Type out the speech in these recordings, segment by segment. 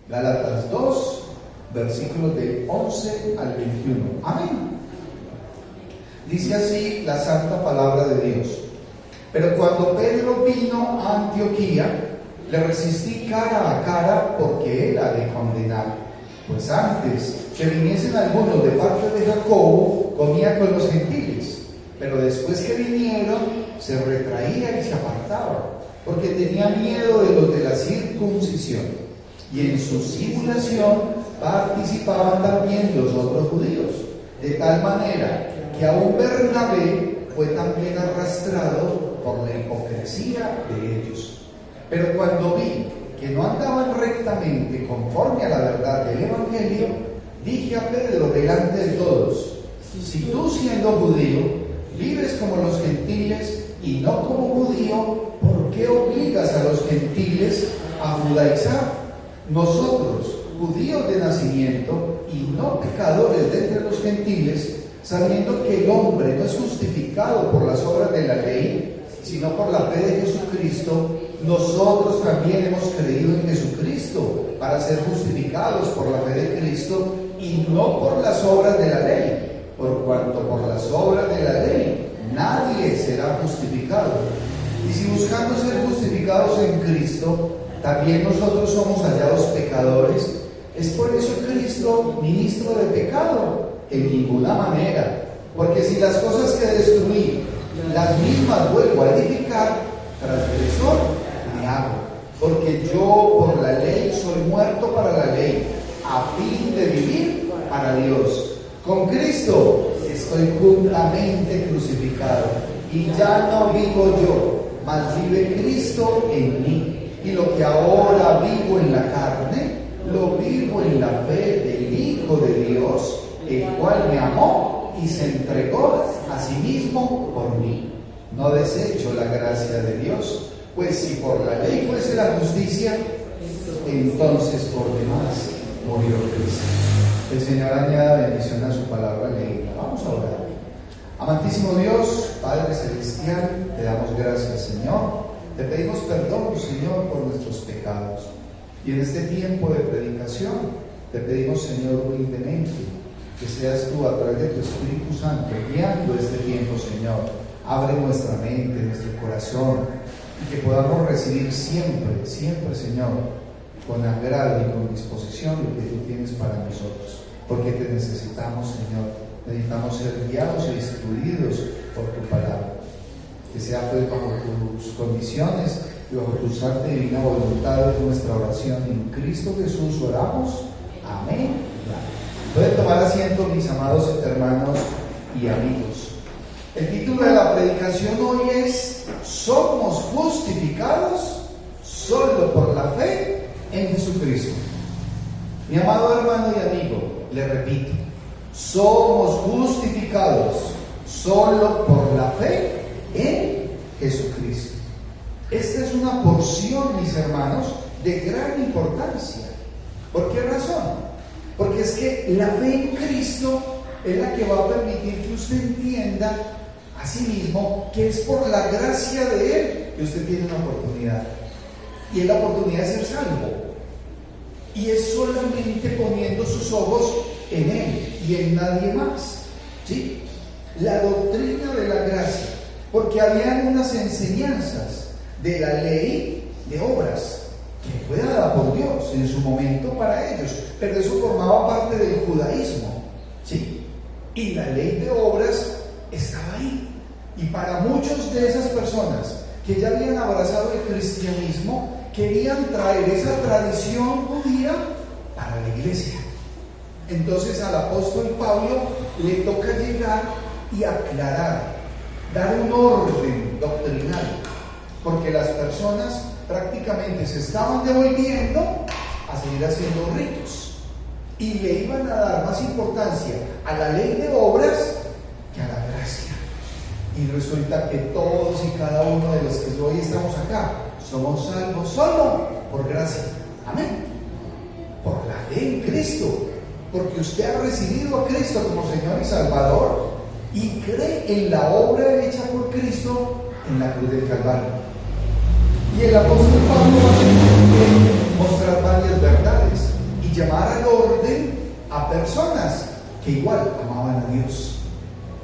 Gálatas 2, versículos del 11 al 21. Amén. Dice así la santa palabra de Dios. Pero cuando Pedro vino a Antioquía, le resistí cara a cara porque era de condenar. Pues antes que viniesen algunos de parte de Jacobo, comía con los gentiles. Pero después que vinieron, se retraía y se apartaba, porque tenía miedo de los de la circuncisión. Y en su simulación participaban también los otros judíos, de tal manera que aún Bernabé fue también arrastrado por la hipocresía de ellos. Pero cuando vi que no andaban rectamente conforme a la verdad del Evangelio, dije a Pedro delante de todos: si tú, siendo judío, vives como los gentiles y no como judío, ¿por qué obligas a los gentiles a judaizar? Nosotros, judíos de nacimiento y no pecadores de entre los gentiles, sabiendo que el hombre no es justificado por las obras de la ley, sino por la fe de Jesucristo, nosotros también hemos creído en Jesucristo para ser justificados por la fe de Cristo y no por las obras de la ley, por cuanto por las obras de la ley nadie será justificado. Y si buscando ser justificados en Cristo, también nosotros somos hallados pecadores, ¿es por eso Cristo ministro de pecado? En ninguna manera, porque si las cosas que destruí, las mismas vuelvo a edificar, transgresor me hago, porque yo por la ley soy muerto para la ley, a fin de vivir para Dios. Con Cristo estoy juntamente crucificado, y ya no vivo yo, mas vive Cristo en mí. Y lo que ahora vivo en la carne, lo vivo en la fe del Hijo de Dios, el cual me amó y se entregó a sí mismo por mí. No desecho la gracia de Dios, pues si por la ley fuese la justicia, entonces por demás murió Cristo. El Señor añada bendición a su palabra leída. Vamos a orar. Amantísimo Dios, Padre Celestial, te damos gracias, Señor. Te pedimos perdón, Señor, por nuestros pecados. Y en este tiempo de predicación, te pedimos, Señor, humildemente, que seas tú a través de tu Espíritu Santo guiando este tiempo, Señor. Abre nuestra mente, nuestro corazón, y que podamos recibir siempre, siempre, Señor, con agrado y con disposición lo que tú tienes para nosotros. Porque te necesitamos, Señor. Necesitamos ser guiados e instruidos por tu palabra. Que sea pues bajo tus condiciones y bajo tu santa y divina voluntad es nuestra oración. En Cristo Jesús oramos. Amén. Pueden tomar asiento, mis amados hermanos y amigos. El título de la predicación hoy es: ¿somos justificados solo por la fe en Jesucristo? Mi amado hermano y amigo, le repito, somos justificados solo por la fe en Jesucristo. Esta es una porción, mis hermanos, de gran importancia. ¿Por qué razón? Porque es que la fe en Cristo es la que va a permitir que usted entienda a sí mismo que es por la gracia de Él que usted tiene una oportunidad. Y es la oportunidad de ser salvo. Y es solamente poniendo sus ojos en Él y en nadie más. ¿Sí? La doctrina de la gracia. Porque habían unas enseñanzas de la ley de obras que fue dada por Dios en su momento para ellos, pero eso formaba parte del judaísmo, ¿sí? Y la ley de obras estaba ahí. Y para muchos de esas personas que ya habían abrazado el cristianismo, querían traer esa tradición judía para la iglesia. Entonces al apóstol Pablo le toca llegar y aclarar, dar un orden doctrinal, porque las personas prácticamente se estaban devolviendo a seguir haciendo ritos y le iban a dar más importancia a la ley de obras que a la gracia. Y resulta que todos y cada uno de los que hoy estamos acá somos salvos solo por gracia. Amén. Por la fe en Cristo, porque usted ha recibido a Cristo como Señor y Salvador y cree en la obra hecha por Cristo en la cruz del Calvario. Y el apóstol Pablo va a mostrar varias verdades llamar al orden a personas que igual amaban a Dios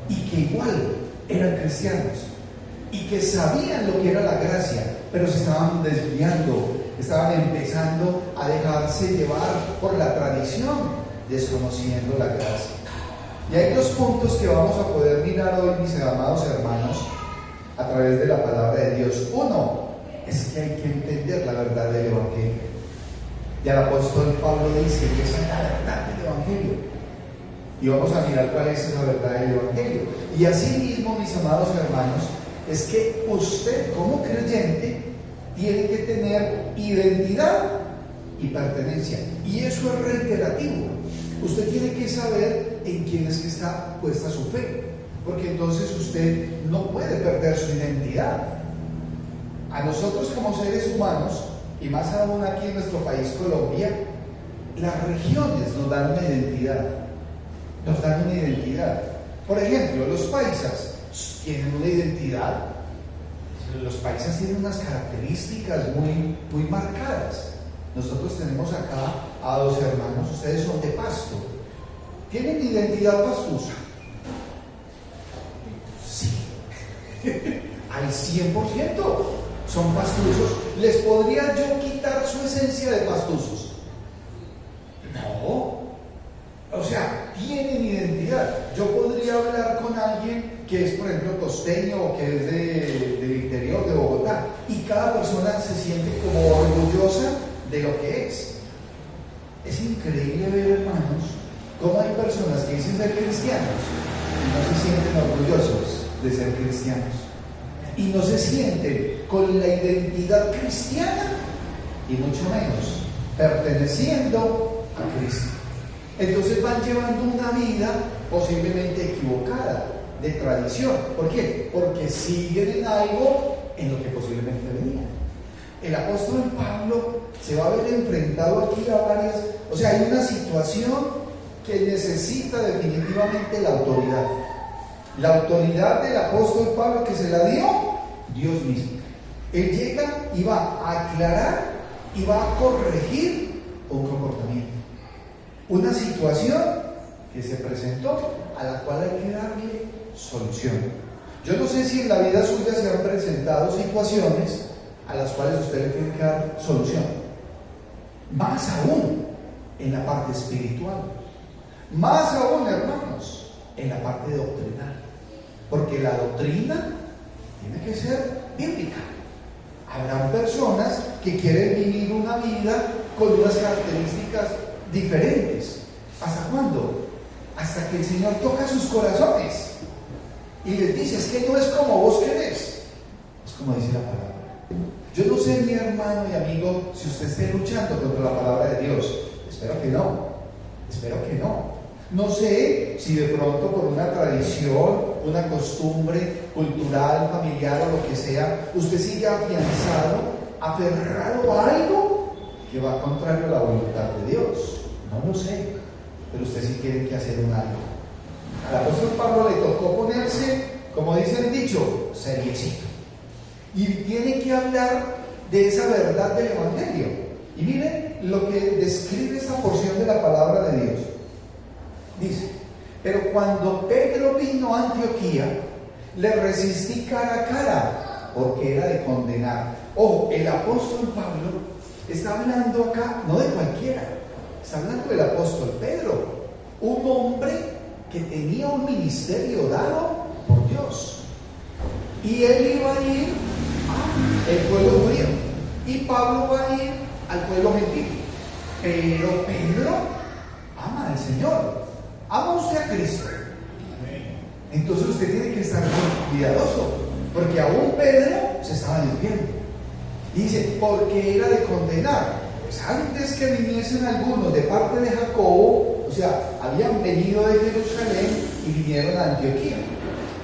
y que igual eran cristianos y que sabían lo que era la gracia, pero se estaban desviando, estaban empezando a dejarse llevar por la tradición, desconociendo la gracia. Y hay dos puntos que vamos a poder mirar hoy, mis amados hermanos, a través de la palabra de Dios. Uno, es que hay que entender la verdad del Evangelio. Y el apóstol Pablo dice que esa es la verdad del Evangelio. Y vamos a mirar cuál es esa verdad del Evangelio. Y así mismo, mis amados hermanos, es que usted como creyente tiene que tener identidad y pertenencia. Y eso es reiterativo. Usted tiene que saber en quién es que está puesta su fe, porque entonces usted no puede perder su identidad. A nosotros como seres humanos, y más aún aquí en nuestro país, Colombia, las regiones nos dan una identidad. Nos dan una identidad. Por ejemplo, los paisas tienen una identidad. Los paisas tienen unas características muy marcadas. Nosotros tenemos acá a dos hermanos, ustedes son de Pasto. ¿Tienen identidad pastusa? Sí. Al 100% son pastusos. ¿Les podría yo quitar su esencia de pastusos? No. O sea, tienen identidad. Yo podría hablar con alguien que es, por ejemplo, costeño o que es del interior de Bogotá, y cada persona se siente como orgullosa de lo que es. Es increíble ver, hermanos, cómo hay personas que dicen ser cristianos y no se sienten orgullosos de ser cristianos, y no se sienten con la identidad cristiana, y mucho menos perteneciendo a Cristo. Entonces van llevando una vida posiblemente equivocada, de tradición. ¿Por qué? Porque siguen en algo en lo que posiblemente venían. El apóstol Pablo se va a ver enfrentado aquí a varias, o sea, hay una situación que necesita definitivamente la autoridad. La autoridad del apóstol Pablo, que se la dio Dios mismo. Él llega y va a aclarar y va a corregir un comportamiento, una situación que se presentó, a la cual hay que darle solución. Yo no sé si en la vida suya se han presentado situaciones a las cuales usted le tiene que dar solución. Más aún en la parte espiritual. Más aún, hermanos, en la parte doctrinal. Porque la doctrina tiene que ser bíblica. Habrán personas que quieren vivir una vida con unas características diferentes. ¿Hasta cuándo? Hasta que el Señor toca sus corazones y les dice: es que no es como vos querés, es como dice la palabra. Yo no sé, mi hermano y amigo, si usted esté luchando contra la palabra de Dios. Espero que no. Espero que no. No sé si de pronto por una tradición, una costumbre cultural, familiar o lo que sea, usted sigue afianzado, aferrado a algo que va contrario a la voluntad de Dios. No lo sé, pero usted sí tiene que hacer un algo. Al apóstol Pablo le tocó ponerse, como dice el dicho, seriecito. Y tiene que hablar de esa verdad del Evangelio. Y miren lo que describe esta porción de la palabra de Dios. Dice: pero cuando Pedro vino a Antioquía, le resistí cara a cara, porque era de condenar. Ojo, el apóstol Pablo está hablando acá, no de cualquiera, está hablando del apóstol Pedro, un hombre que tenía un ministerio dado por Dios. Y él iba a ir al pueblo judío, y Pablo va a ir al pueblo gentil. Pero Pedro ama al Señor. ¿Ama usted a Cristo? Entonces usted tiene que estar muy cuidadoso, porque aún Pedro se estaba desviando. Dice: porque era de condenar. Pues antes que viniesen algunos de parte de Jacobo, o sea, habían venido de Jerusalén y vinieron a Antioquía.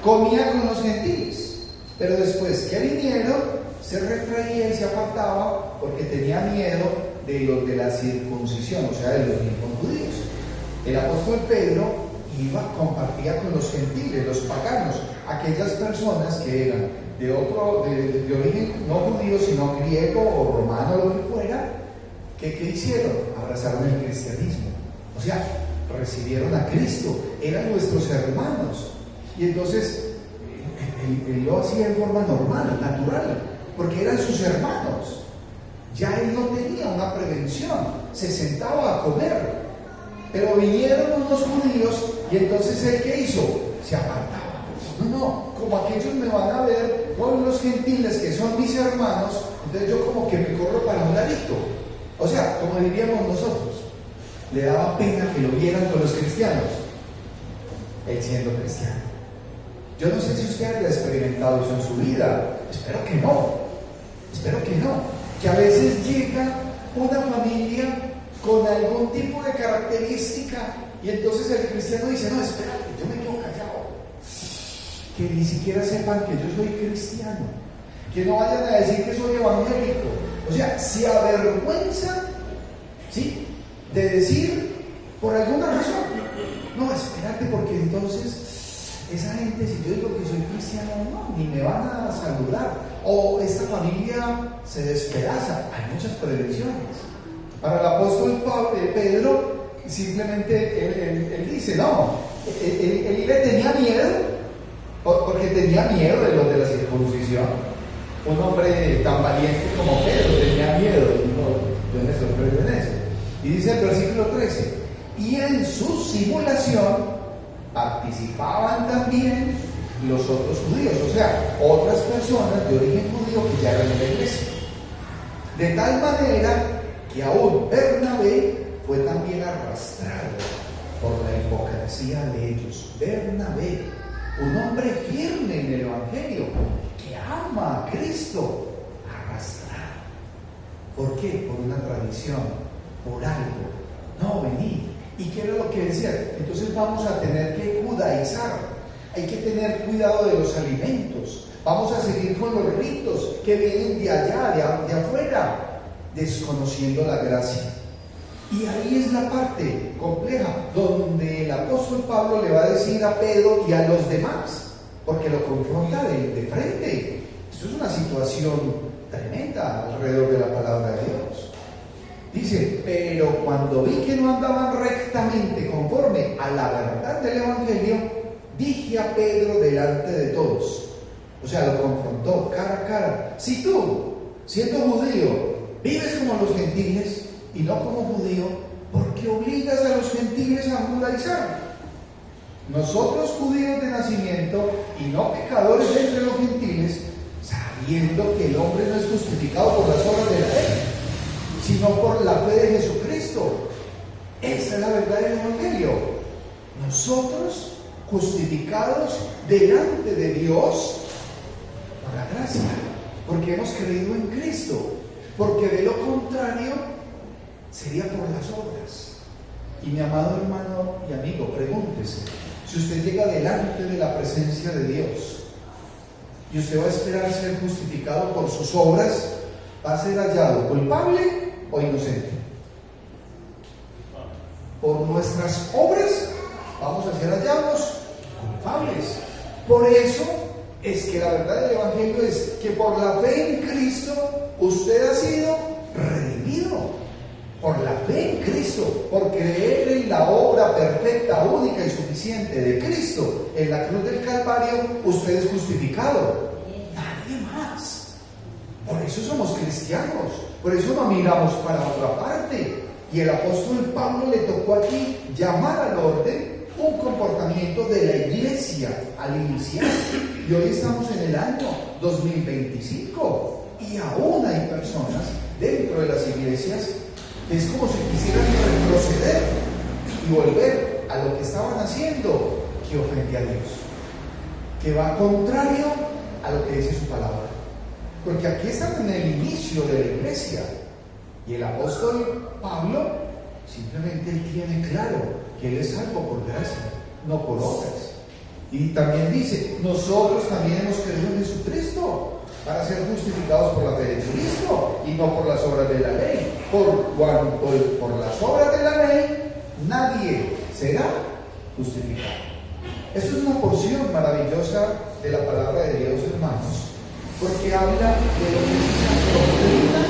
Comía con los gentiles, pero después que vinieron, se retraía y se apartaba porque tenía miedo de los de la circuncisión, o sea, de los mismos judíos. El apóstol Pedro compartía con los gentiles, los paganos, aquellas personas que eran de origen no judío, sino griego o romano, lo que fuera, ¿Qué hicieron? Abrazaron el cristianismo. O sea, recibieron a Cristo, eran nuestros hermanos. Y entonces él lo hacía en forma normal, natural, porque eran sus hermanos. Ya él no tenía una prevención, se sentaba a comer. Pero vinieron unos judíos y entonces él, ¿qué hizo? Se apartaba. No, como aquellos me van a ver con los gentiles que son mis hermanos, entonces yo como que me corro para un ladito. O sea, como diríamos nosotros, le daba pena que lo vieran con los cristianos, él siendo cristiano. Yo no sé si usted ha experimentado eso en su vida, espero que no, que a veces llega una familia con algún tipo de característica y entonces el cristiano dice, no, espérate, yo me quedo callado, que ni siquiera sepan que yo soy cristiano, que no vayan a decir que soy evangélico. O sea, se avergüenza, ¿sí?, de decir por alguna razón, no, espérate, porque entonces esa gente, si yo digo que soy cristiano, no, ni me van a saludar, o esta familia se despedaza. Hay muchas prevenciones. Para el apóstol Pedro, simplemente él dice, no, él le tenía miedo, porque tenía miedo de los de la circuncisión. Un hombre tan valiente como Pedro tenía miedo, yo me sorprendo en eso. Y dice el versículo 13, y en su simulación participaban también los otros judíos, o sea, otras personas de origen judío que ya eran de la iglesia. De tal manera que aún Bernabé fue también arrastrado por la hipocresía de ellos. Bernabé, un hombre firme en el evangelio, que ama a Cristo, arrastrado. ¿Por qué? Por una tradición, por algo. No, venid. ¿Y qué era lo que decía? Entonces vamos a tener que judaizar. Hay que tener cuidado de los alimentos. Vamos a seguir con los ritos que vienen de allá, de afuera, desconociendo la gracia. Y ahí es la parte compleja, donde el apóstol Pablo le va a decir a Pedro y a los demás, porque lo confronta de frente. Esto es una situación tremenda alrededor de la palabra de Dios. Dice, pero cuando vi que no andaban rectamente conforme a la verdad del evangelio, dije a Pedro delante de todos. O sea, lo confrontó cara a cara. Si tú, siendo judío, vives como los gentiles y no como judío, ¿por qué obligas a los gentiles a judaizar? Nosotros, judíos de nacimiento y no pecadores entre los gentiles, sabiendo que el hombre no es justificado por las obras de la ley, sino por la fe de Jesucristo. Esa es la verdad del evangelio. Nosotros, justificados delante de Dios por la gracia, porque hemos creído en Cristo, porque de lo contrario sería por las obras. Y mi amado hermano y amigo, pregúntese, si usted llega delante de la presencia de Dios y usted va a esperar ser justificado por sus obras, ¿va a ser hallado culpable o inocente? Por nuestras obras vamos a ser hallados culpables. Por eso es que la verdad del evangelio es que por la fe en Cristo usted ha sido redimido. Por la fe en Cristo, por creer en la obra perfecta, única y suficiente de Cristo en la cruz del Calvario, usted es justificado. Nadie más. Por eso somos cristianos, por eso no miramos para otra parte. Y el apóstol Pablo le tocó aquí llamar al orden un comportamiento de la iglesia al iniciar. Y hoy estamos en el año 2025 y aún hay personas dentro de las iglesias. Es como si quisieran retroceder y volver a lo que estaban haciendo, que ofende a Dios, que va contrario a lo que dice su palabra. Porque aquí están en el inicio de la iglesia y el apóstol Pablo simplemente él tiene claro que él es salvo por gracia, no por obras. Y también dice, nosotros también hemos creído en Jesucristo para ser justificados por la fe de Cristo y no por las obras de la ley. Por cuanto por las obras de la ley nadie será justificado. Esto es una porción maravillosa de la palabra de Dios, hermanos, porque habla de lo que es una doctrina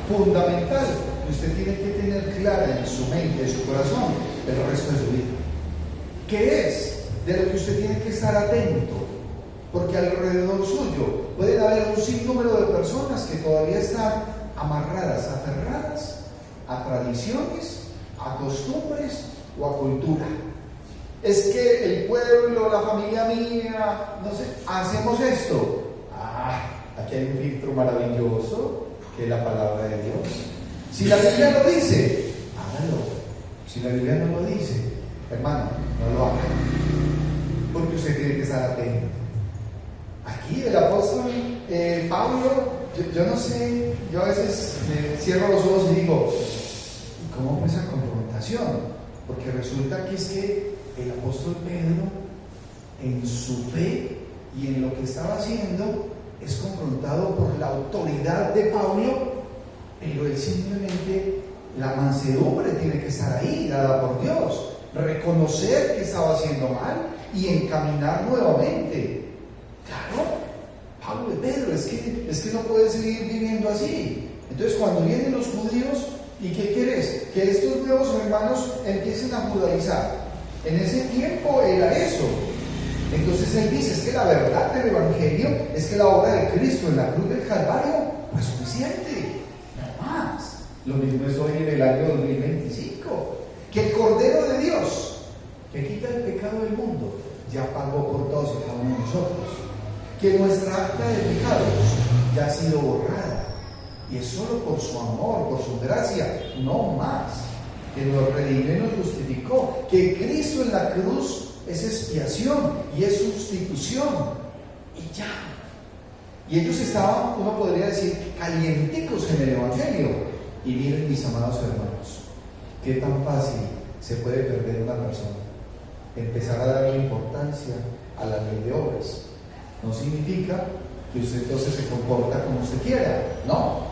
fundamental que usted tiene que tener clara en su mente, en su corazón, el resto de su vida. ¿Qué es de lo que usted tiene que estar atento? Porque alrededor suyo pueden haber un sinnúmero de personas que todavía están amarradas, aferradas a tradiciones, a costumbres o a cultura. Es que el pueblo, la familia mía, no sé, hacemos esto. Aquí hay un filtro maravilloso que es la palabra de Dios. Si la Biblia lo dice, hágalo. Si la Biblia no lo dice, hermano, no lo haga. Porque usted tiene que estar atento. Aquí el apóstol Pablo, yo no sé, yo a veces me cierro los ojos y digo, ¿y cómo fue esa confrontación? Porque resulta que es que el apóstol Pedro, en su fe y en lo que estaba haciendo, es confrontado por la autoridad de Pablo, pero él simplemente, la mansedumbre tiene que estar ahí, dada por Dios, reconocer que estaba haciendo mal y encaminar nuevamente. Claro, Pablo y Pedro, es que no puede seguir viviendo así. Entonces cuando vienen los judíos, ¿y qué quieres? Que estos nuevos hermanos empiecen a judaizar. En ese tiempo era eso. Entonces él dice, es que la verdad del Evangelio es que la obra de Cristo en la cruz del Calvario fue suficiente, no más. Lo mismo es hoy en el año 2025, que el Cordero de Dios, que quita el pecado del mundo, ya pagó por todos y cada uno de nosotros, que nuestra acta de pecados ya ha sido borrada, y es solo por su amor, por su gracia, no más, que nos redimió y nos justificó, que Cristo en la cruz es expiación y es sustitución, y ya. Y ellos estaban, uno podría decir, calienticos en el Evangelio. Y miren, mis amados hermanos, qué tan fácil se puede perder una persona. Empezar a darle importancia a la ley de obras. No significa que usted entonces se comporta como usted quiera. No,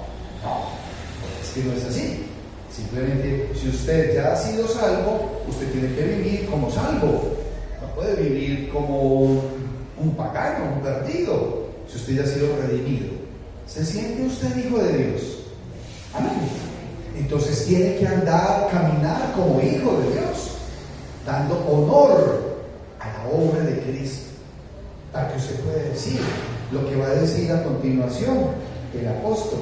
es que no es así. Simplemente, si usted ya ha sido salvo, usted tiene que vivir como salvo. No puede vivir como un pagano, un perdido, si usted ya ha sido redimido. ¿Se siente usted hijo de Dios? Amén. Entonces tiene que andar, caminar como hijo de Dios, dando honor a la obra de Cristo, para que usted pueda decir lo que va a decir a continuación el apóstol.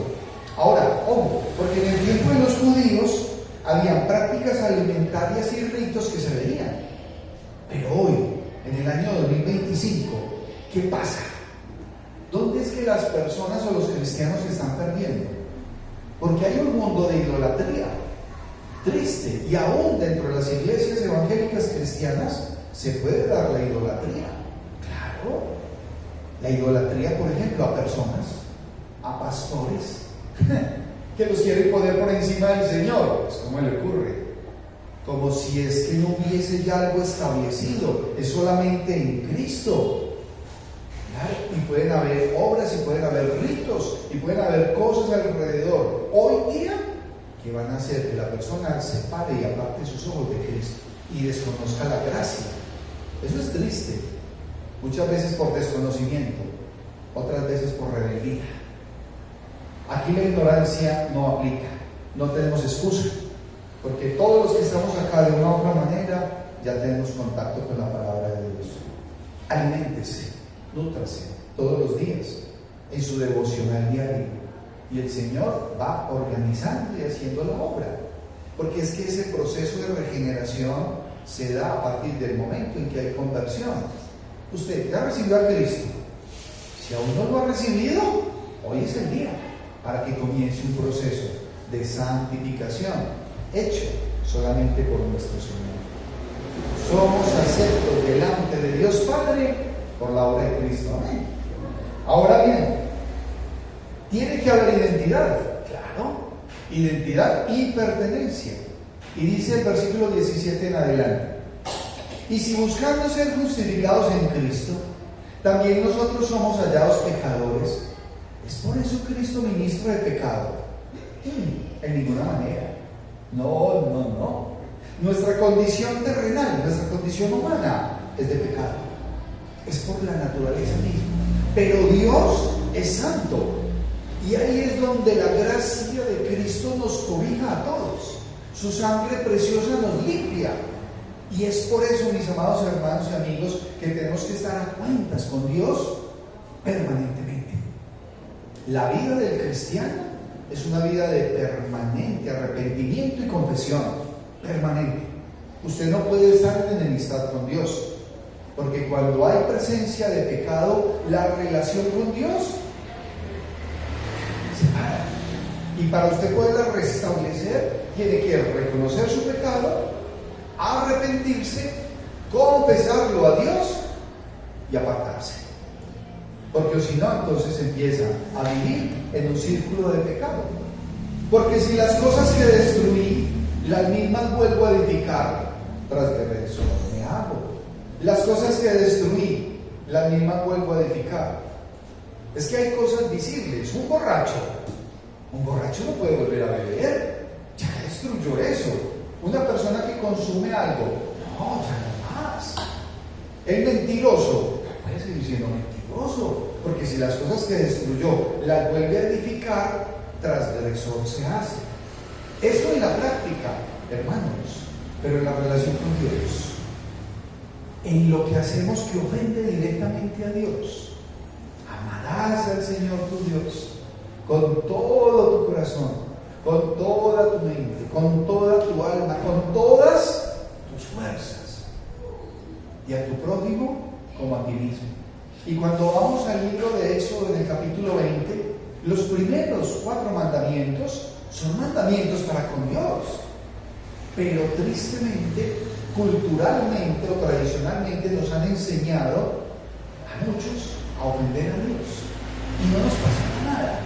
Ahora, ojo, porque en el tiempo de los judíos habían prácticas alimentarias y ritos que se veían. Pero hoy, en el año 2025, ¿qué pasa? ¿Dónde es que las personas o los cristianos se están perdiendo? Porque hay un mundo de idolatría triste, y aún dentro de las iglesias evangélicas cristianas se puede dar la idolatría. Claro, la idolatría, por ejemplo, a personas, a pastores, que los quieren poner por encima del Señor. Pues, ¿cómo le ocurre? Como si es que no hubiese ya algo establecido, es solamente en Cristo. Claro, y pueden haber obras, y pueden haber ritos, y pueden haber cosas alrededor hoy día que van a hacer que la persona se pare y aparte sus ojos de Cristo y desconozca la gracia. Eso es triste, muchas veces por desconocimiento, otras veces por rebeldía. Aquí la ignorancia no aplica, no tenemos excusa. Porque todos los que estamos acá de una u otra manera ya tenemos contacto con la palabra de Dios. Aliméntese, nútrase todos los días en su devocional diario. Y el Señor va organizando y haciendo la obra. Porque es que ese proceso de regeneración se da a partir del momento en que hay conversión. Usted ya recibió a Cristo. Si aún no lo ha recibido, hoy es el día para que comience un proceso de santificación, hecho solamente por nuestro Señor. Somos aceptos delante de Dios Padre por la obra de Cristo. Amén. Ahora bien, tiene que haber identidad, claro, identidad y pertenencia. Y dice el versículo 17 en adelante: y si buscando ser justificados en Cristo, también nosotros somos hallados pecadores, ¿es por eso Cristo ministro de pecado? En ninguna manera. No. Nuestra condición terrenal, nuestra condición humana es de pecado. Es por la naturaleza misma. Pero Dios es santo. Y ahí es donde la gracia de Cristo nos cobija a todos. Su sangre preciosa nos limpia. Y es por eso, mis amados hermanos y amigos, que tenemos que estar a cuentas con Dios permanentemente. La vida del cristiano es una vida de permanente arrepentimiento y confesión. Permanente. Usted no puede estar en enemistad con Dios, porque cuando hay presencia de pecado, la relación con Dios se para. Y para usted poderla restablecer, tiene que reconocer su pecado, arrepentirse, confesarlo a Dios y apartarse. Porque si no, entonces empieza a vivir en un círculo de pecado. Porque si las cosas que destruí, las mismas vuelvo a edificar, tras de eso me hago. Las cosas que destruí, las mismas vuelvo a edificar. Es que hay cosas visibles. Un borracho no puede volver a beber. Ya destruyó eso. Una persona que consume algo, no, ya no más. El mentiroso, puede seguir siendo mentiroso, porque si las cosas que destruyó las vuelve a edificar, transgresor se hace. Eso en la práctica, hermanos, pero en la relación con Dios, en lo que hacemos que ofende directamente a Dios, amarás al Señor tu Dios con todo tu corazón, con toda tu mente, con toda tu alma, con todas tus fuerzas, y a tu prójimo como a ti mismo. Y cuando vamos al libro de Éxodo, en el capítulo 20, los primeros 4 mandamientos son mandamientos para con Dios, pero tristemente, culturalmente o tradicionalmente nos han enseñado a muchos a ofender a Dios y no nos pasa nada.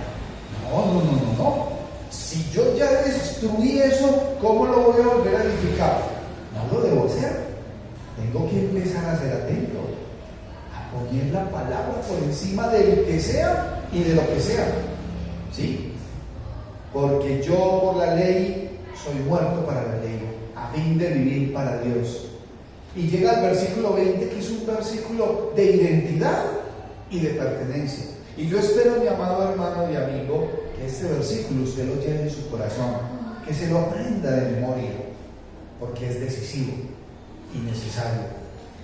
No. Si yo ya destruí eso, ¿cómo lo voy a volver a edificar? No lo debo hacer. Tengo que empezar a ser atento, a poner la palabra por encima del que sea y de lo que sea. ¿Sí? Porque yo por la ley soy muerto para la ley, a fin de vivir para Dios. Y llega el versículo 20, que es un versículo de identidad y de pertenencia. Y yo espero, mi amado hermano y amigo, que este versículo usted lo lleve en su corazón, que se lo aprenda de memoria, porque es decisivo y necesario.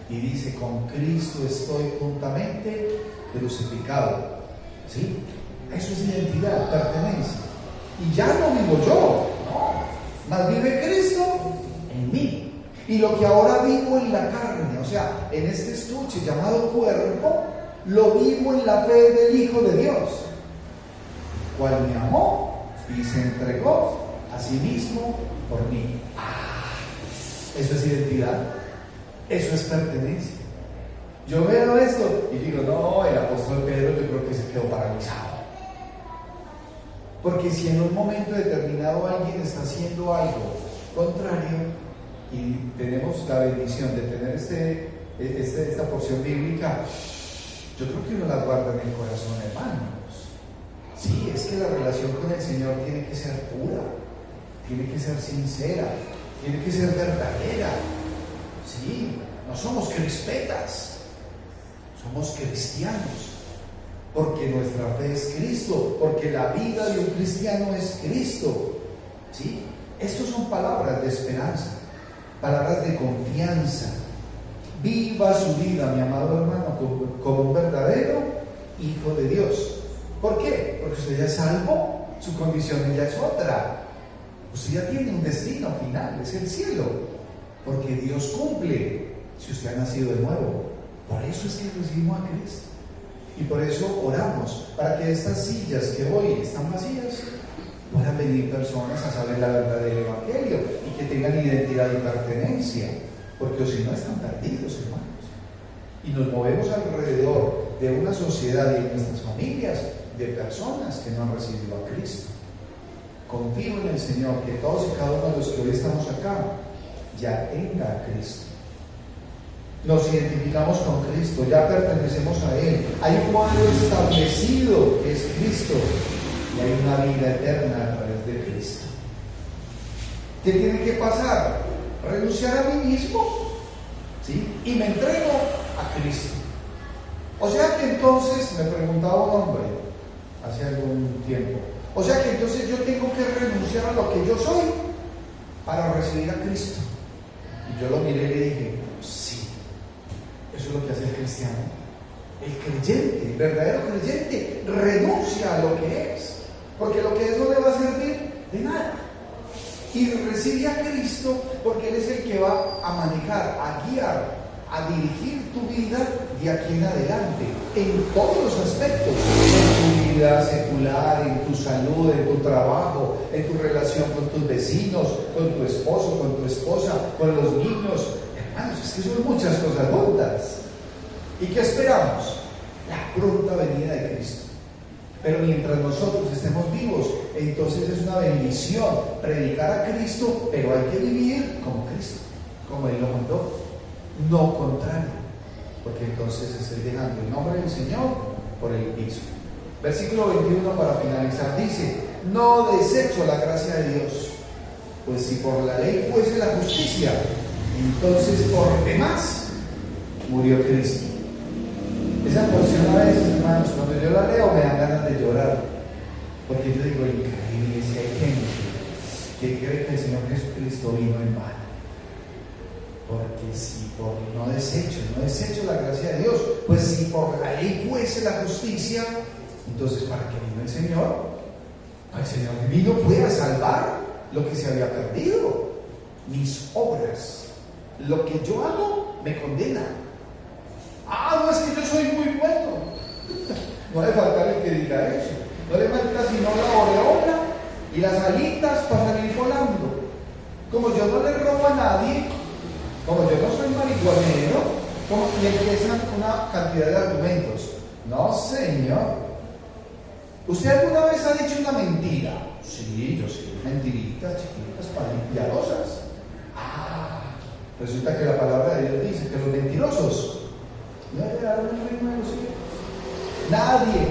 Y dice: con Cristo estoy juntamente crucificado. ¿Sí? Eso es identidad, pertenencia. Y ya no vivo yo, no, más vive Cristo en mí. Y lo que ahora vivo en la carne, o sea, en este estuche llamado cuerpo, lo vivo en la fe del Hijo de Dios, cual me amó y se entregó a sí mismo por mí. Eso es identidad, eso es pertenencia. Yo veo esto y digo: no, el apóstol Pedro, yo creo que se quedó paralizado. Porque si en un momento determinado alguien está haciendo algo contrario y tenemos la bendición de tener esta porción bíblica, yo creo que uno la guarda en el corazón, hermanos. Sí, es que la relación con el Señor tiene que ser pura, tiene que ser sincera, tiene que ser verdadera. Sí, no somos crispetas, somos cristianos. Porque nuestra fe es Cristo, porque la vida de un cristiano es Cristo. ¿Sí? Estas son palabras de esperanza, palabras de confianza. Viva su vida, mi amado hermano, como un verdadero hijo de Dios. ¿Por qué? Porque usted ya es salvo, su condición ya es otra. Usted ya tiene un destino final, es el cielo. Porque Dios cumple si usted ha nacido de nuevo. Por eso es que recibimos a Cristo. Y por eso oramos, para que estas sillas que hoy están vacías puedan venir personas a saber la verdad del Evangelio y que tengan identidad y pertenencia, porque si no están perdidos, hermanos. Y nos movemos alrededor de una sociedad y en nuestras familias de personas que no han recibido a Cristo. Confío en el Señor que todos y cada uno de los que hoy estamos acá ya tenga a Cristo. Nos identificamos con Cristo, ya pertenecemos a Él. Hay un modelo establecido que es Cristo y hay una vida eterna a través de Cristo. ¿Qué tiene que pasar? Renunciar a mí mismo, ¿sí? Y me entrego a Cristo. O sea que entonces, me preguntaba un hombre hace algún tiempo, entonces yo tengo que renunciar a lo que yo soy para recibir a Cristo. Y yo lo miré y le dije, sí, eso es lo que hace el cristiano. El creyente, el verdadero creyente, renuncia a lo que es, porque lo que es no le va a servir de nada. Y recibe a Cristo porque Él es el que va a manejar, a guiar, a dirigir tu vida de aquí en adelante, en todos los aspectos, en tu vida secular, en tu salud, en tu trabajo, en tu relación con tus vecinos, con tu esposo, con tu esposa, con los niños. Hermanos, es que son muchas cosas juntas. ¿Y qué esperamos? La pronta venida de Cristo. Pero mientras nosotros estemos vivos, entonces es una bendición predicar a Cristo, pero hay que vivir como Cristo, como Él lo mandó, no contrario, porque entonces estoy dejando el nombre del Señor por el piso. Versículo 21 para finalizar dice: no desecho la gracia de Dios, pues si por la ley fuese la justicia, entonces por demás murió Cristo. Esa porción a veces, hermanos, cuando yo la leo me dan ganas de llorar, porque yo digo, increíble, si hay gente que cree que el Señor Jesucristo vino en vano. Porque si por no desecho la gracia de Dios, pues si por la ley fuese la justicia, entonces ¿para qué vino el Señor? El Señor vino fue a salvar lo que se había perdido. Mis obras, lo que yo hago, me condena. No, es que yo soy muy bueno. No le falta el que diga eso. No le falta sino la aureola y las alitas para salir volando. Como yo no le robo a nadie, como yo no soy marihuanero, y empiezan una cantidad de argumentos. No, señor. ¿Usted alguna vez ha dicho una mentira? Sí, yo sí. Mentiritas chiquitas, piadosas. Resulta que la palabra de Dios dice que los mentirosos no heredarán el reino de los cielos.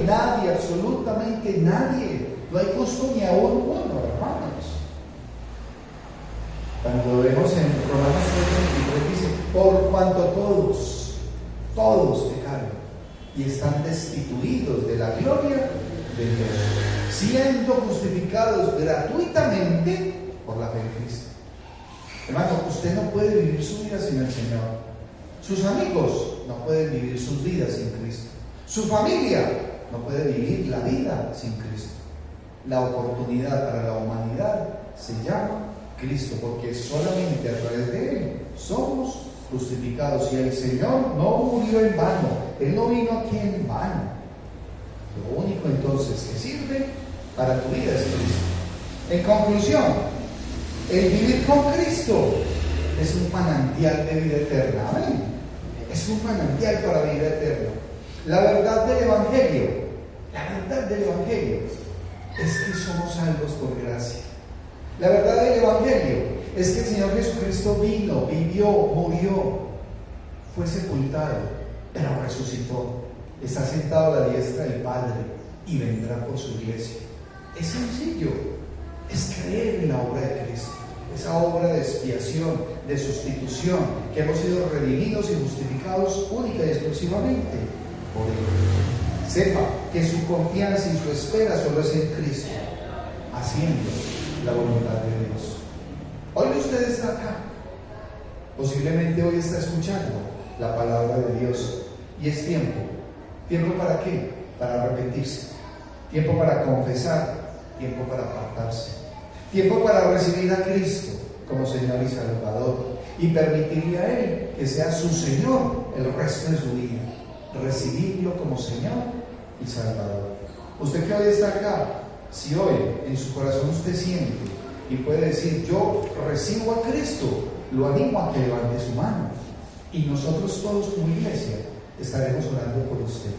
Nadie, absolutamente nadie. No hay justo ni aún uno, hermanos. Cuando vemos en Romanos 3:23 dice: por cuanto todos pecaron y están destituidos de la gloria de Dios, siendo justificados gratuitamente por la fe en Cristo. Hermano, usted no puede vivir su vida sin el Señor. Sus amigos no pueden vivir sus vidas sin Cristo. Su familia no puede vivir la vida sin Cristo. La oportunidad para la humanidad se llama Cristo, porque solamente a través de Él somos justificados. Y el Señor no murió en vano, Él no vino aquí en vano. Lo único entonces que sirve para tu vida es Cristo. En conclusión, el vivir con Cristo es un manantial de vida eterna. Amén. Es un manantial para vida eterna. La verdad del Evangelio es que somos salvos por gracia. La verdad del Evangelio es que el Señor Jesucristo vino, vivió, murió, fue sepultado, pero resucitó. Está sentado a la diestra del Padre y vendrá por su iglesia. Es sencillo, es creer en la obra de Cristo, esa obra de expiación, de sustitución, que hemos sido redimidos y justificados única y exclusivamente por Él. Sepa que su confianza y su espera solo es en Cristo, haciendo la voluntad de Dios. Hoy usted está acá, posiblemente hoy está escuchando la palabra de Dios, y es tiempo. ¿Tiempo para qué? Para arrepentirse, tiempo para confesar, tiempo para apartarse, tiempo para recibir a Cristo como Señor y Salvador y permitirle a Él que sea su Señor el resto de su vida, recibirlo como Señor y Salvador. Usted que hoy está acá, si hoy en su corazón usted siente y puede decir: yo recibo a Cristo, lo animo a que levante su mano, y nosotros todos como iglesia estaremos orando por usted.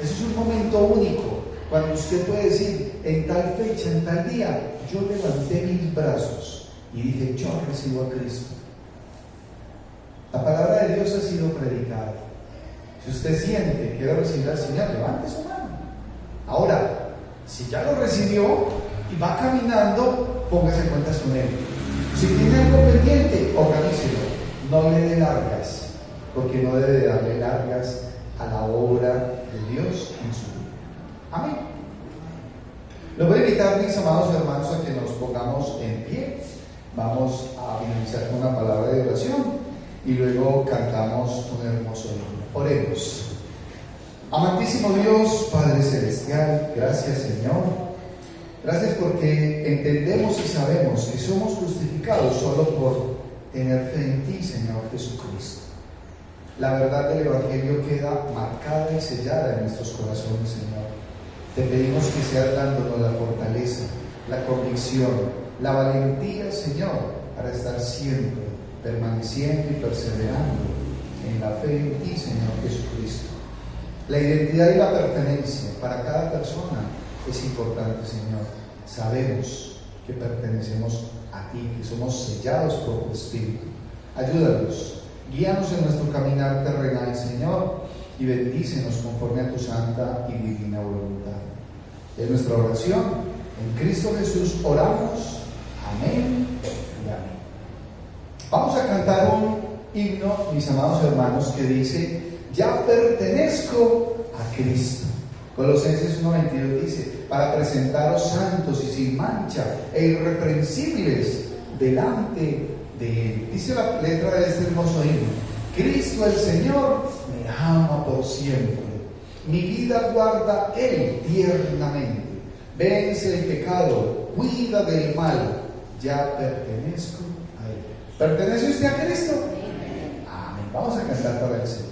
Ese es un momento único cuando usted puede decir: en tal fecha, en tal día, yo levanté mis brazos y dije: yo recibo a Cristo. La palabra de Dios ha sido predicada. Si usted siente que quiere recibir al Señor, levante su mano. Ahora, si ya lo recibió y va caminando, póngase cuentas con Él. Si tiene algo pendiente, organícelo. No le dé largas, porque no debe darle largas a la obra de Dios en su vida. Amén. Los voy a invitar, mis amados hermanos, a que nos pongamos en pie. Vamos a finalizar con una palabra de oración y luego cantamos un hermoso himno. Oremos. Amantísimo Dios, Padre Celestial, gracias Señor. Gracias porque entendemos y sabemos que somos justificados solo por tener fe en ti, Señor Jesucristo. La verdad del Evangelio queda marcada y sellada en nuestros corazones, Señor. Te pedimos que seas dándonos la fortaleza, la convicción, la valentía, Señor, para estar siempre permaneciendo y perseverando en la fe en ti, Señor Jesucristo. La identidad y la pertenencia para cada persona es importante, Señor. Sabemos que pertenecemos a ti, que somos sellados por tu Espíritu. Ayúdanos, guíanos en nuestro caminar terrenal, Señor, y bendícenos conforme a tu santa y divina voluntad. Es nuestra oración. En Cristo Jesús oramos. Amén y amén. Vamos a cantar un himno, mis amados hermanos, que dice: ya pertenezco a Cristo. Colosenses 1:22 dice: para presentaros santos y sin mancha e irreprensibles delante de Él. Dice la letra de este hermoso himno: Cristo el Señor me ama por siempre, mi vida guarda Él tiernamente, vence el pecado, cuida del mal, ya pertenezco a Él. ¿Pertenece usted a Cristo? Amén. Vamos a cantar para el Señor.